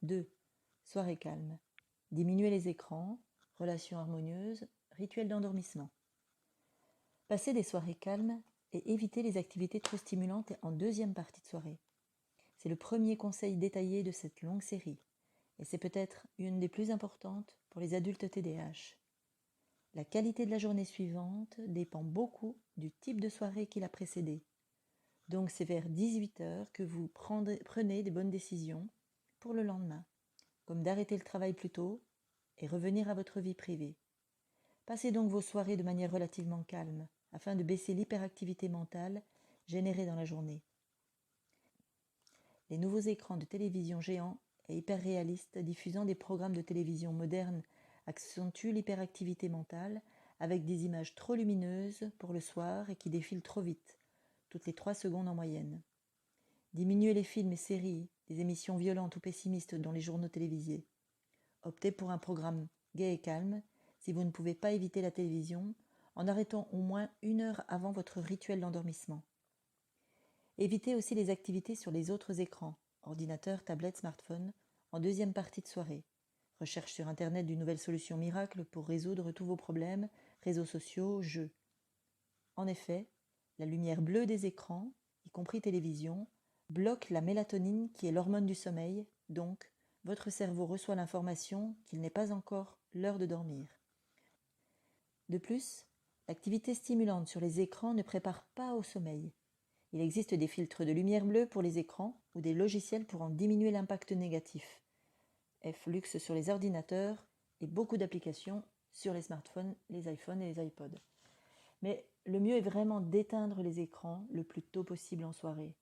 2. Soirée calme. Diminuer les écrans, relations harmonieuses, rituel d'endormissement. Passer des soirées calmes et éviter les activités trop stimulantes en deuxième partie de soirée. C'est le premier conseil détaillé de cette longue série, et c'est peut-être une des plus importantes pour les adultes TDAH. La qualité de la journée suivante dépend beaucoup du type de soirée qui l'a précédée. Donc c'est vers 18h que vous prenez des bonnes décisions pour le lendemain, comme d'arrêter le travail plus tôt et revenir à votre vie privée. Passez donc vos soirées de manière relativement calme, afin de baisser l'hyperactivité mentale générée dans la journée. Les nouveaux écrans de télévision géants et hyper réalistes diffusant des programmes de télévision modernes accentuent l'hyperactivité mentale avec des images trop lumineuses pour le soir et qui défilent trop vite, toutes les 3 secondes en moyenne. Diminuez les films et séries, des émissions violentes ou pessimistes dans les journaux télévisés. Optez pour un programme gai et calme si vous ne pouvez pas éviter la télévision, en arrêtant au moins 1 heure avant votre rituel d'endormissement. Évitez aussi les activités sur les autres écrans, ordinateur, tablette, smartphone, en deuxième partie de soirée. Recherche sur Internet d'une nouvelle solution miracle pour résoudre tous vos problèmes, réseaux sociaux, jeux. En effet, la lumière bleue des écrans, y compris télévision, bloque la mélatonine qui est l'hormone du sommeil, donc votre cerveau reçoit l'information qu'il n'est pas encore l'heure de dormir. De plus, l'activité stimulante sur les écrans ne prépare pas au sommeil. Il existe des filtres de lumière bleue pour les écrans ou des logiciels pour en diminuer l'impact négatif. Flux sur les ordinateurs et beaucoup d'applications sur les smartphones, les iPhones et les iPods. Mais le mieux est vraiment d'éteindre les écrans le plus tôt possible en soirée.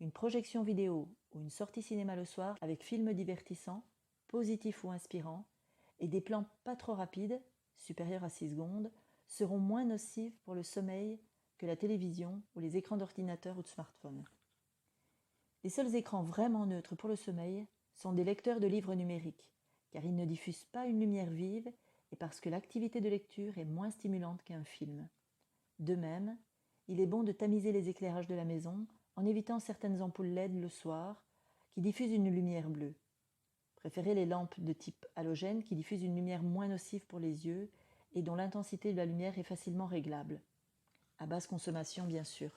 Une projection vidéo ou une sortie cinéma le soir avec film divertissant, positif ou inspirant, et des plans pas trop rapides, supérieurs à 6 secondes, seront moins nocifs pour le sommeil que la télévision ou les écrans d'ordinateur ou de smartphone. Les seuls écrans vraiment neutres pour le sommeil sont des lecteurs de livres numériques, car ils ne diffusent pas une lumière vive et parce que l'activité de lecture est moins stimulante qu'un film. De même, il est bon de tamiser les éclairages de la maison en évitant certaines ampoules LED le soir qui diffusent une lumière bleue. Préférez les lampes de type halogène qui diffusent une lumière moins nocive pour les yeux et dont l'intensité de la lumière est facilement réglable. À basse consommation, bien sûr.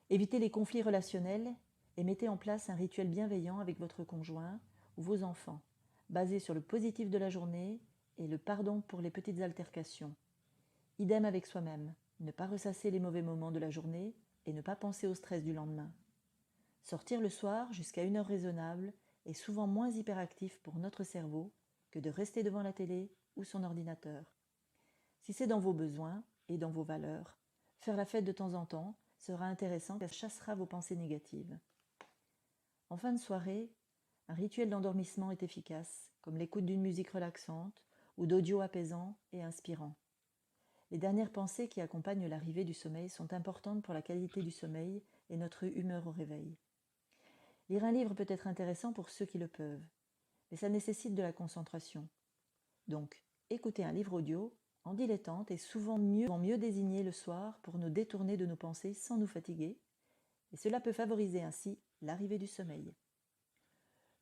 Évitez les conflits relationnels et mettez en place un rituel bienveillant avec votre conjoint ou vos enfants, basé sur le positif de la journée et le pardon pour les petites altercations. Idem avec soi-même, ne pas ressasser les mauvais moments de la journée et ne pas penser au stress du lendemain. Sortir le soir jusqu'à 1 heure raisonnable est souvent moins hyperactif pour notre cerveau que de rester devant la télé ou son ordinateur. Si c'est dans vos besoins et dans vos valeurs, faire la fête de temps en temps sera intéressant car chassera vos pensées négatives. En fin de soirée, un rituel d'endormissement est efficace, comme l'écoute d'une musique relaxante ou d'audio apaisant et inspirant. Les dernières pensées qui accompagnent l'arrivée du sommeil sont importantes pour la qualité du sommeil et notre humeur au réveil. Lire un livre peut être intéressant pour ceux qui le peuvent, mais ça nécessite de la concentration. Donc, écouter un livre audio en dilettante est souvent mieux désigné le soir pour nous détourner de nos pensées sans nous fatiguer, et cela peut favoriser ainsi l'arrivée du sommeil.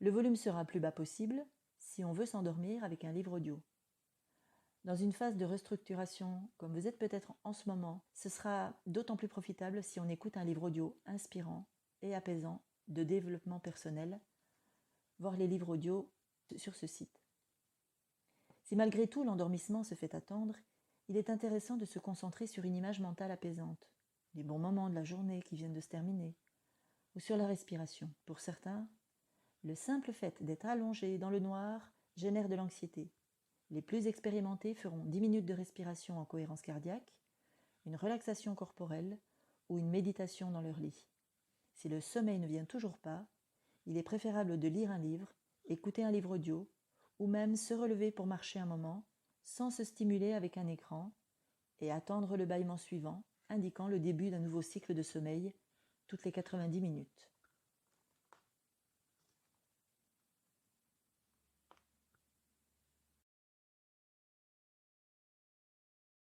Le volume sera plus bas possible si on veut s'endormir avec un livre audio. Dans une phase de restructuration, comme vous êtes peut-être en ce moment, ce sera d'autant plus profitable si on écoute un livre audio inspirant et apaisant de développement personnel, voir les livres audio sur ce site. Si malgré tout l'endormissement se fait attendre, il est intéressant de se concentrer sur une image mentale apaisante, des bons moments de la journée qui viennent de se terminer, ou sur la respiration. Pour certains, le simple fait d'être allongé dans le noir génère de l'anxiété. Les plus expérimentés feront 10 minutes de respiration en cohérence cardiaque, une relaxation corporelle ou une méditation dans leur lit. Si le sommeil ne vient toujours pas, il est préférable de lire un livre, écouter un livre audio, ou même se relever pour marcher un moment, sans se stimuler avec un écran, et attendre le bâillement suivant, indiquant le début d'un nouveau cycle de sommeil, toutes les 90 minutes.